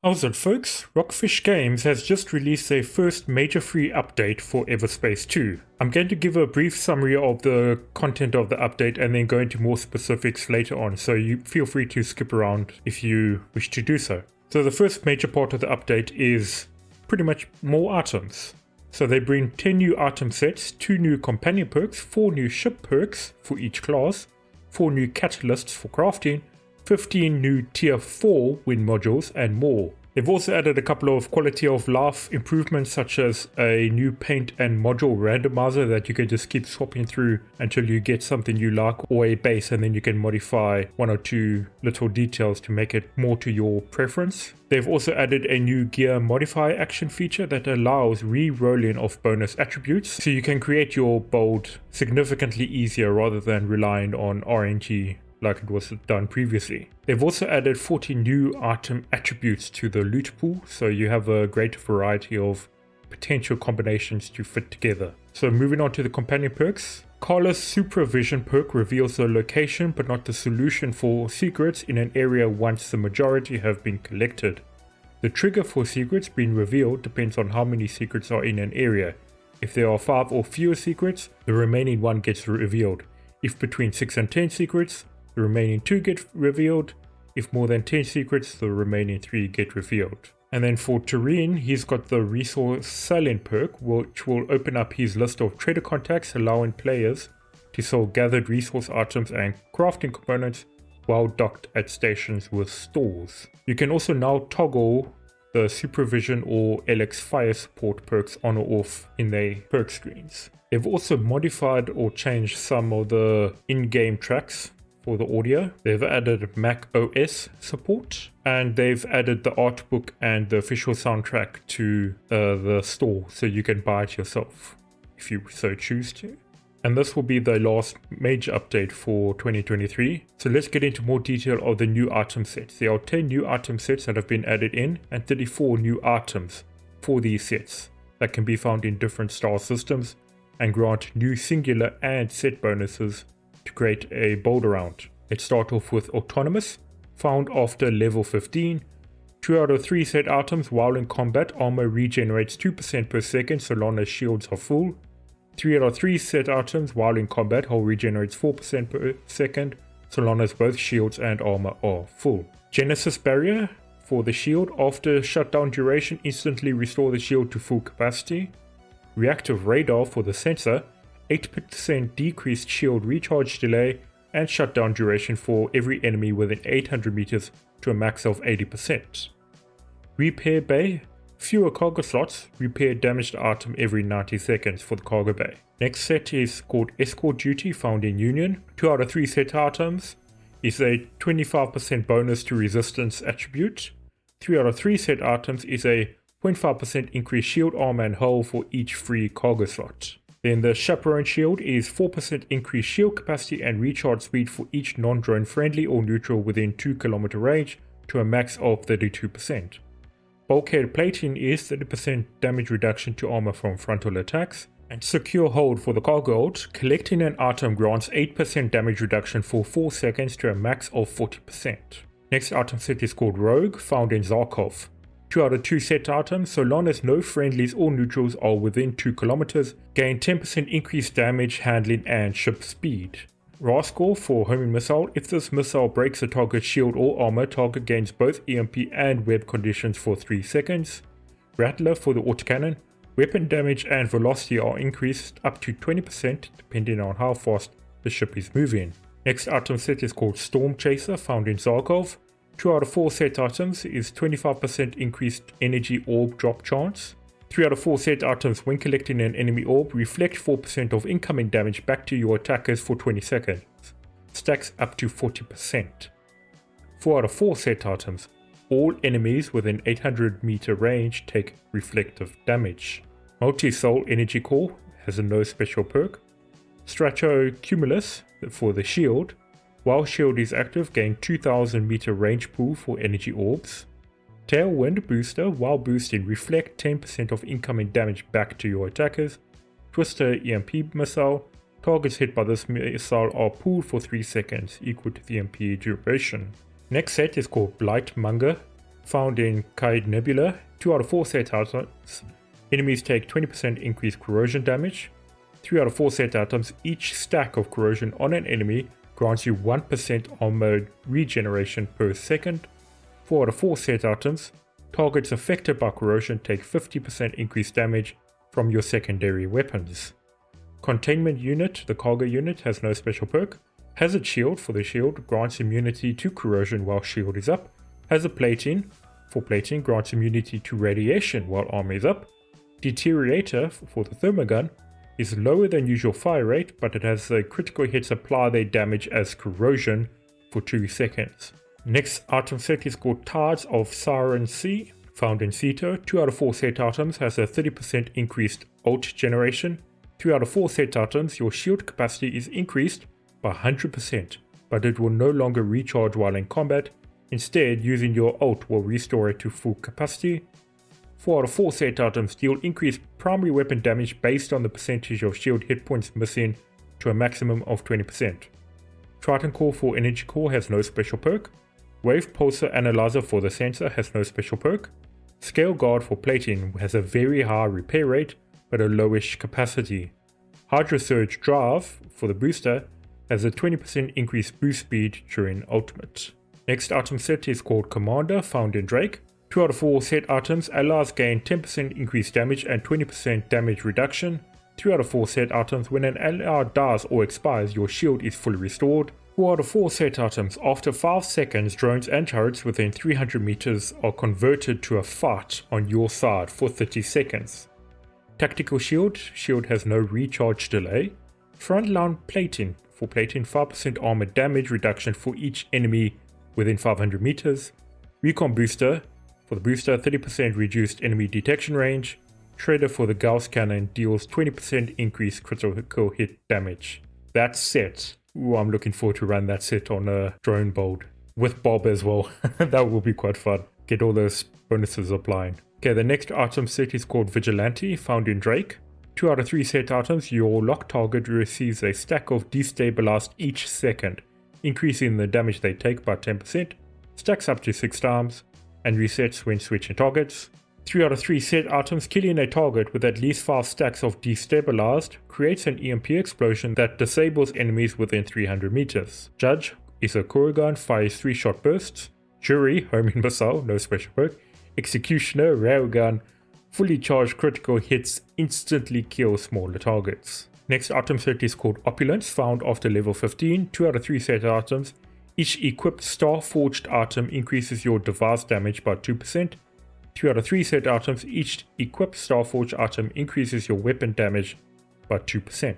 How's it, folks? Rockfish Games has just released their first major free update for Everspace 2. I'm going to give a brief summary of the content of the update and then go into more specifics later on, so you feel free to skip around if you wish to do so. So the first major part of the update is pretty much more items. So they bring 10 new item sets, 2 new companion perks, 4 new ship perks for each class, 4 new catalysts for crafting, 15 new tier 4 wind modules and more. They've also added a couple of quality of life improvements such as a new paint and module randomizer that you can just keep swapping through until you get something you like, or a base, and then you can modify 1 or 2 little details to make it more to your preference. They've also added a new gear modify action feature that allows re-rolling of bonus attributes, so you can create your build significantly easier rather than relying on RNG like it was done previously. They've also added 40 new item attributes to the loot pool, so you have a great variety of potential combinations to fit together. So moving on to the companion perks. Carla's Supervision perk reveals the location but not the solution for secrets in an area once the majority have been collected. The trigger for secrets being revealed depends on how many secrets are in an area. If there are 5 or fewer secrets, the remaining 1 gets revealed. If between 6 and 10 secrets, the remaining 2 get revealed. If more than 10 secrets, the remaining 3 get revealed. And then for Terrain, he's got the Resource Selling perk, which will open up his list of trader contacts, allowing players to sell gathered resource items and crafting components while docked at stations with stores. You can also now toggle the Supervision or LX Fire Support perks on or off in their perk screens. They've also modified or changed some of the in-game tracks for the audio. They've added Mac OS support, and they've added the art book and the official soundtrack to the store, so you can buy it yourself if you so choose to. And this will be the last major update for 2023. So let's get into more detail of the new item sets. There are 10 new item sets that have been added in and 34 new items for these sets that can be found in different star systems and grant new singular and set bonuses to create a build around. Let's start off with Autonomous, found after level 15. 2 out of 3 set items while in combat, armor regenerates 2% per second so long as shields are full. 3 out of 3 set items while in combat, hull regenerates 4% per second so long as both shields and armor are full. Genesis Barrier, for the shield, after shutdown duration instantly restore the shield to full capacity. Reactive Radar, for the sensor, 8% decreased shield recharge delay and shutdown duration for every enemy within 800 meters to a max of 80%. Repair Bay, fewer cargo slots, repair damaged item every 90 seconds for the cargo bay. Next set is called Escort Duty, found in Union. 2 out of 3 set items is a 25% bonus to resistance attribute. 3 out of 3 set items is a 0.5% increased shield, armor and hull for each free cargo slot. Then the Chaperone Shield is 4% increased shield capacity and recharge speed for each non-drone friendly or neutral within 2 km range to a max of 32%. Bulkhead Plating is 30% damage reduction to armor from frontal attacks. And Secure Hold, for the cargo hold, collecting an item grants 8% damage reduction for 4 seconds to a max of 40%. Next item set is called Rogue, found in Zarkov. 2 out of 2 set items, so long as no friendlies or neutrals are within 2 km, gain 10% increased damage, handling and ship speed. Rascal, for homing missile, if this missile breaks a target's shield or armor, target gains both EMP and web conditions for 3 seconds. Rattler, for the autocannon, weapon damage and velocity are increased up to 20% depending on how fast the ship is moving. Next item set is called Stormchaser, found in Zarkov. 2 out of 4 set items is 25% increased energy orb drop chance. 3 out of 4 set items when collecting an enemy orb reflect 4% of incoming damage back to your attackers for 20 seconds. Stacks up to 40%. 4 out of 4 set items, all enemies within 800 meter range take reflective damage. Multi-Soul Energy Core has a no special perk. Strato Cumulus, for the shield, while shield is active, gain 2000 meter range pool for energy orbs. Tailwind Booster, while boosting, reflect 10% of incoming damage back to your attackers. Twister EMP Missile, targets hit by this missile are pooled for 3 seconds, equal to the EMP duration. Next set is called Blightmonger, found in Kaid Nebula. 2 out of 4 set items, enemies take 20% increased corrosion damage. 3 out of 4 set items, each stack of corrosion on an enemy grants you 1% armor regeneration per second. 4 out of 4 set items, targets affected by corrosion take 50% increased damage from your secondary weapons. Containment unit, the cargo unit, has no special perk. Hazard shield, for the shield, grants immunity to corrosion while shield is up. Hazard plating, for plating, grants immunity to radiation while armor is up. Deteriorator, for the thermogun, is lower than usual fire rate, but it has the critical hits apply their damage as corrosion for 2 seconds. Next item set is called Tides of Siren Sea, found in Ceto. 2 out of 4 set items has a 30% increased ult generation. 3 out of 4 set items, your shield capacity is increased by 100%, but it will no longer recharge while in combat. Instead, using your ult will restore it to full capacity. 4 out of 4 set items deal increased primary weapon damage based on the percentage of shield hit points missing to a maximum of 20%. Triton Core for Energy Core has no special perk. Wave Pulsar Analyzer for the sensor has no special perk. Scale Guard for plating has a very high repair rate but a lowish capacity. Hydro Surge Drive for the booster has a 20% increased boost speed during ultimate. Next item set is called Commander, found in Drake. 2 out of 4 set items, allies gain 10% increased damage and 20% damage reduction. 3 out of 4 set items, when an ally dies or expires, your shield is fully restored. 4 out of 4 set items, after 5 seconds, drones and turrets within 300 meters are converted to a fight on your side for 30 seconds. Tactical shield, shield has no recharge delay. Frontline plating, for plating 5% armor damage reduction for each enemy within 500 meters. Recon booster, for the booster 30% reduced enemy detection range. Shredder for the Gauss cannon deals 20% increased critical hit damage. That set, ooh, I'm looking forward to run that set on a drone build with Bob as well. That will be quite fun. Get all those bonuses applying. Okay, the next item set is called Vigilante, found in Drake. 2 out of 3 set items, your lock target receives a stack of destabilized each second, increasing the damage they take by 10%, stacks up to 6 times, and resets when switching targets. 3 out of 3 set items, killing a target with at least 5 stacks of destabilized creates an EMP explosion that disables enemies within 300 meters. Judge is a Kurgan, fires 3-shot bursts. Jury, homing missile, no special perk. Executioner, railgun, fully charged critical hits instantly kill smaller targets. Next item set is called Opulance, found after level 15. 2 out of 3 set items. Each equipped Star-Forged item increases your device damage by 2%. 2 out of 3 set items. Each equipped Star-Forged item increases your weapon damage by 2%.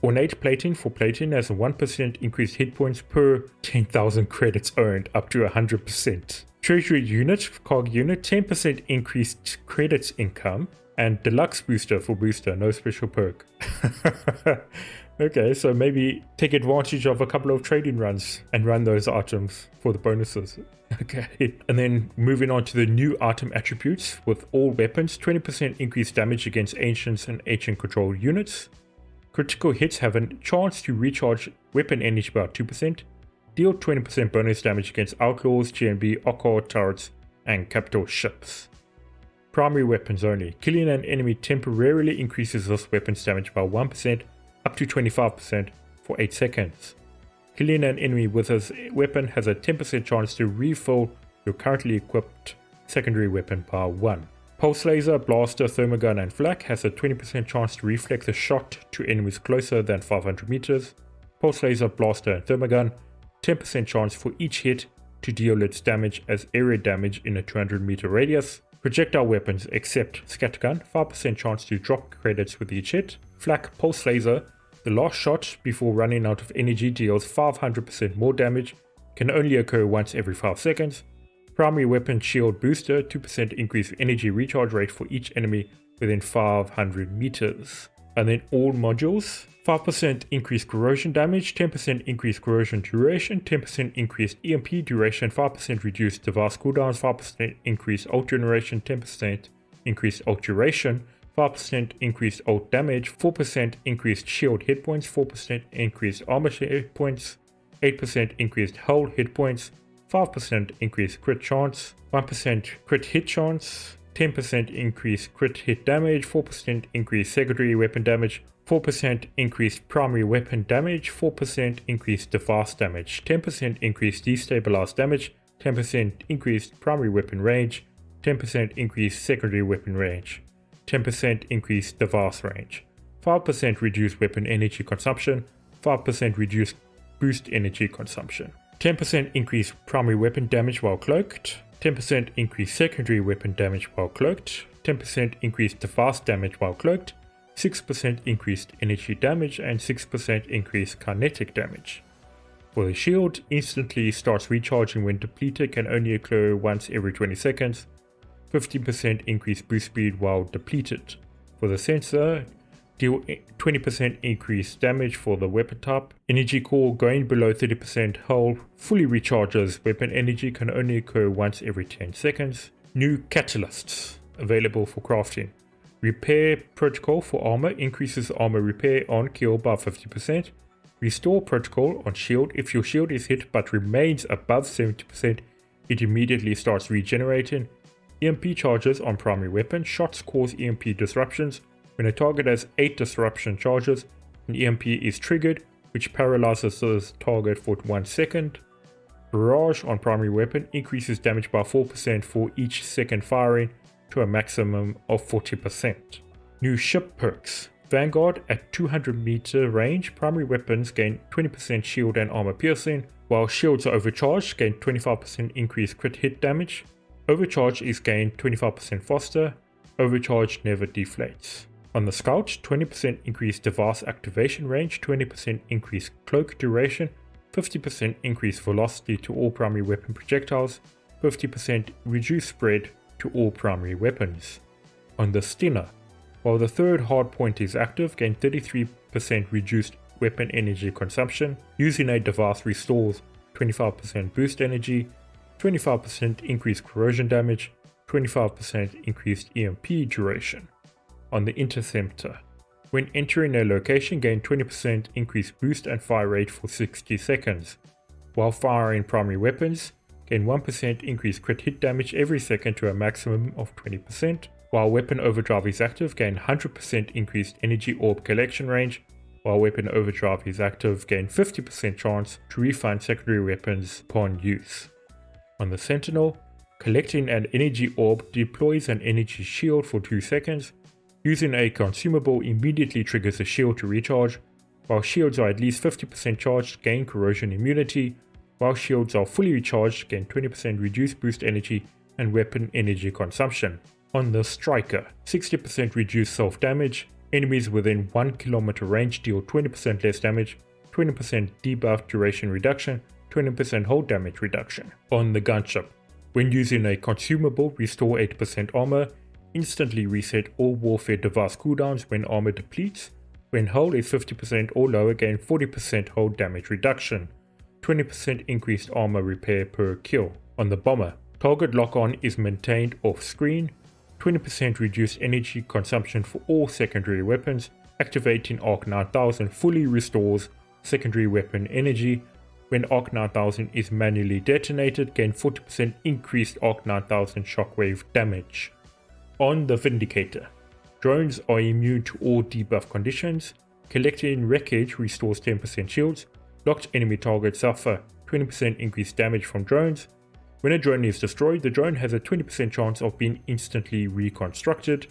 Ornate plating, for plating has a 1% increased hit points per 10,000 credits earned, up to 100%. Treasury unit, cargo unit, 10% increased credits income. And deluxe booster for booster, no special perk. Okay, so maybe take advantage of a couple of trading runs and run those items for the bonuses. Okay, and then moving on to the new item attributes. With all weapons, 20% increased damage against ancients and ancient control units. Critical hits have a chance to recharge weapon energy by 2%. Deal 20% bonus damage against outlaws, GNB, occult turrets, and capital ships. Primary weapons only. Killing an enemy temporarily increases this weapon's damage by 1% up to 25% for 8 seconds. Killing an enemy with this weapon has a 10% chance to refill your currently equipped secondary weapon by 1. Pulse laser, blaster, thermogun, and flak has a 20% chance to reflect a shot to enemies closer than 500 meters. Pulse laser, blaster, and thermogun, 10% chance for each hit to deal its damage as area damage in a 200 meter radius. Projectile weapons except scattergun, 5% chance to drop credits with each hit. Flak, pulse laser, the last shot before running out of energy deals 500% more damage, can only occur once every 5 seconds. Primary weapon shield booster, 2% increased energy recharge rate for each enemy within 500 meters. And then all modules, 5% increased corrosion damage, 10% increased corrosion duration, 10% increased EMP duration, 5% reduced device cooldowns, 5% increased ult generation, 10% increased ult duration, 5% increased ult damage, 4% increased shield hit points, 4% increased armor hit points, 8% increased hull hit points, 5% increased crit chance, 1% crit hit chance, 10% increased crit hit damage, 4% increased secondary weapon damage, 4% increased primary weapon damage, 4% increased device damage, 10% increased destabilized damage, 10% increased primary weapon range, 10% increased secondary weapon range, 10% increased device range, 5% reduced weapon energy consumption, 5% reduced boost energy consumption, 10% increased primary weapon damage while cloaked, 10% increased secondary weapon damage while cloaked, 10% increased device damage while cloaked, 6% increased energy damage, and 6% increased kinetic damage. For the shield, instantly starts recharging when depleted, can only occur once every 20 seconds, 15% increased boost speed while depleted. For the sensor, deal 20% increased damage for the weapon type. Energy core going below 30% hull fully recharges. Weapon energy can only occur once every 10 seconds. New catalysts available for crafting. Repair protocol for armor increases armor repair on kill by 50%. Restore protocol on shield. If your shield is hit but remains above 70%, it immediately starts regenerating. EMP charges on primary weapon. Shots cause EMP disruptions. When a target has 8 disruption charges, an EMP is triggered, which paralyzes the target for 1 second. Barrage on primary weapon increases damage by 4% for each second firing to a maximum of 40%. New ship perks. Vanguard at 200 meter range, primary weapons gain 20% shield and armor piercing, while shields are overcharged, gain 25% increased crit hit damage. Overcharge is gained 25% faster. Overcharge never deflates. On the Scout, 20% increased device activation range, 20% increased cloak duration, 50% increased velocity to all primary weapon projectiles, 50% reduced spread to all primary weapons. On the Stinner, while the third hardpoint is active, gain 33% reduced weapon energy consumption. Using a device restores 25% boost energy, 25% increased corrosion damage, 25% increased EMP duration. On the Interceptor, when entering a location, gain 20% increased boost and fire rate for 60 seconds. While firing primary weapons, gain 1% increased crit hit damage every second to a maximum of 20%. While weapon overdrive is active, gain 100% increased energy orb collection range. While weapon overdrive is active, gain 50% chance to refund secondary weapons upon use. On the Sentinel, collecting an energy orb deploys an energy shield for 2 seconds. Using a consumable immediately triggers a shield to recharge. While shields are at least 50% charged, gain corrosion immunity. While shields are fully recharged, gain 20% reduced boost energy and weapon energy consumption. On the Striker, 60% reduced self-damage. Enemies within 1 km range deal 20% less damage, 20% debuff duration reduction, 20% hold damage reduction. On the Gunship, when using a consumable, restore 8% armor. Instantly reset all warfare device cooldowns when armor depletes. When hull is 50% or lower, gain 40% hold damage reduction. 20% increased armor repair per kill. On the Bomber, target lock-on is maintained off-screen. 20% reduced energy consumption for all secondary weapons. Activating Arc 9000 fully restores secondary weapon energy. When Arc 9000 is manually detonated, gain 40% increased Arc 9000 shockwave damage. On the Vindicator, drones are immune to all debuff conditions. Collecting wreckage restores 10% shields. Locked enemy targets suffer 20% increased damage from drones. When a drone is destroyed, the drone has a 20% chance of being instantly reconstructed.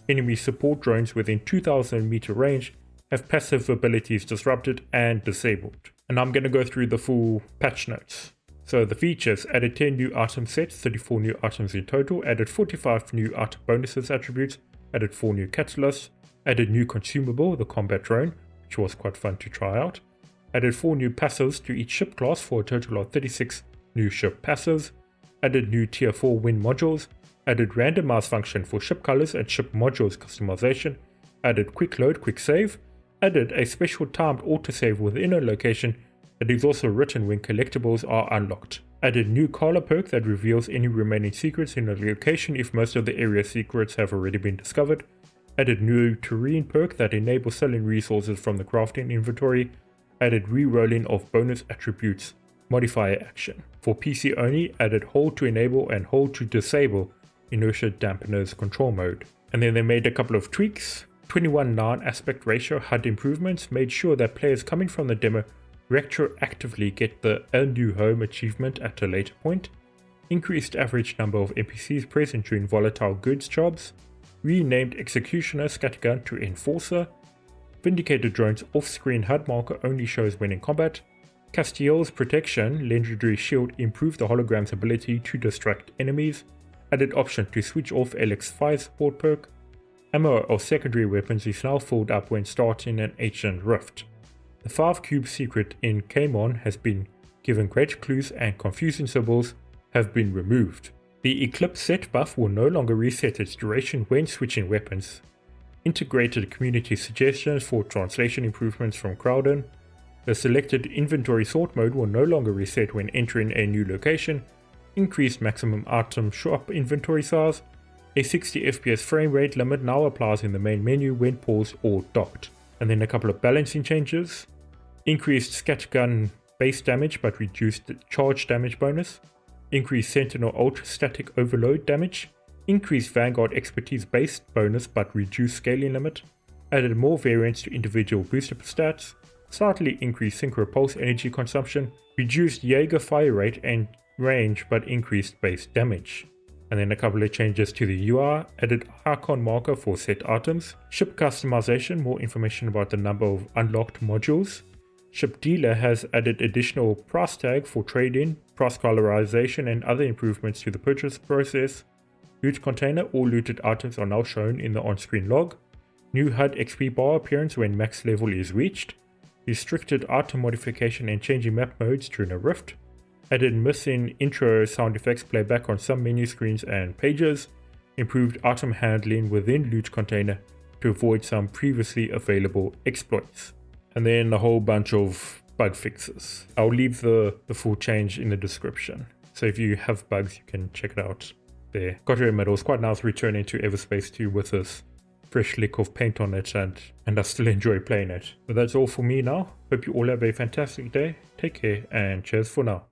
Enemy support drones within 2000 meter range have passive abilities disrupted and disabled. And I'm going to go through the full patch notes. So the features: added 10 new item sets, 34 new items in total, added 45 new item bonuses attributes, added 4 new catalysts, added new consumable, the combat drone, which was quite fun to try out, added 4 new passives to each ship class for a total of 36 new ship passives, added new tier 4 wind modules, added randomize function for ship colors and ship modules customization, added quick load, quick save, added a special timed autosave within a location that is also written when collectibles are unlocked. Added new collar perk that reveals any remaining secrets in a location if most of the area secrets have already been discovered. Added new terrain perk that enables selling resources from the crafting inventory. Added re-rolling of bonus attributes modifier action. For PC only, added hold to enable and hold to disable inertia dampeners control mode. And then they made a couple of tweaks. 21:9 aspect ratio HUD improvements made sure that players coming from the demo retroactively get the A New Home achievement at a later point. Increased average number of NPCs present during volatile goods jobs. Renamed Executioner Scattergun to Enforcer. Vindicator drone's off-screen HUD marker only shows when in combat. Castiel's Protection legendary shield improved the hologram's ability to distract enemies. Added option to switch off LX fire support perk. Ammo of secondary weapons is now filled up when starting an ancient rift. The 5 cube secret in Kamon has been given great clues and confusing symbols have been removed. The Eclipse set buff will no longer reset its duration when switching weapons. Integrated community suggestions for translation improvements from Crowden. The selected inventory sort mode will no longer reset when entering a new location. Increased maximum item shop inventory size. A 60 FPS frame rate limit now applies in the main menu when paused or docked. And then a couple of balancing changes. Increased scattergun base damage but reduced charge damage bonus. Increased Sentinel ult static overload damage. Increased Vanguard expertise based bonus but reduced scaling limit. Added more variants to individual booster stats. Slightly increased synchro pulse energy consumption. Reduced Jaeger fire rate and range but increased base damage. And then a couple of changes to the UI. Added icon marker for set items. Ship customization, more information about the number of unlocked modules. Ship dealer has added additional price tag for trade-in, price colorization and other improvements to the purchase process. Loot container, all looted items are now shown in the on-screen log. New HUD XP bar appearance when max level is reached. Restricted item modification and changing map modes during a rift. Added missing intro sound effects playback on some menu screens and pages. Improved item handling within loot container to avoid some previously available exploits. And then a whole bunch of bug fixes. I'll leave the full change in the description. So if you have bugs, you can check it out there. Got your medals, quite nice returning to Everspace 2 with this fresh lick of paint on it, and I still enjoy playing it. But that's all for me now. Hope you all have a fantastic day. Take care and cheers for now.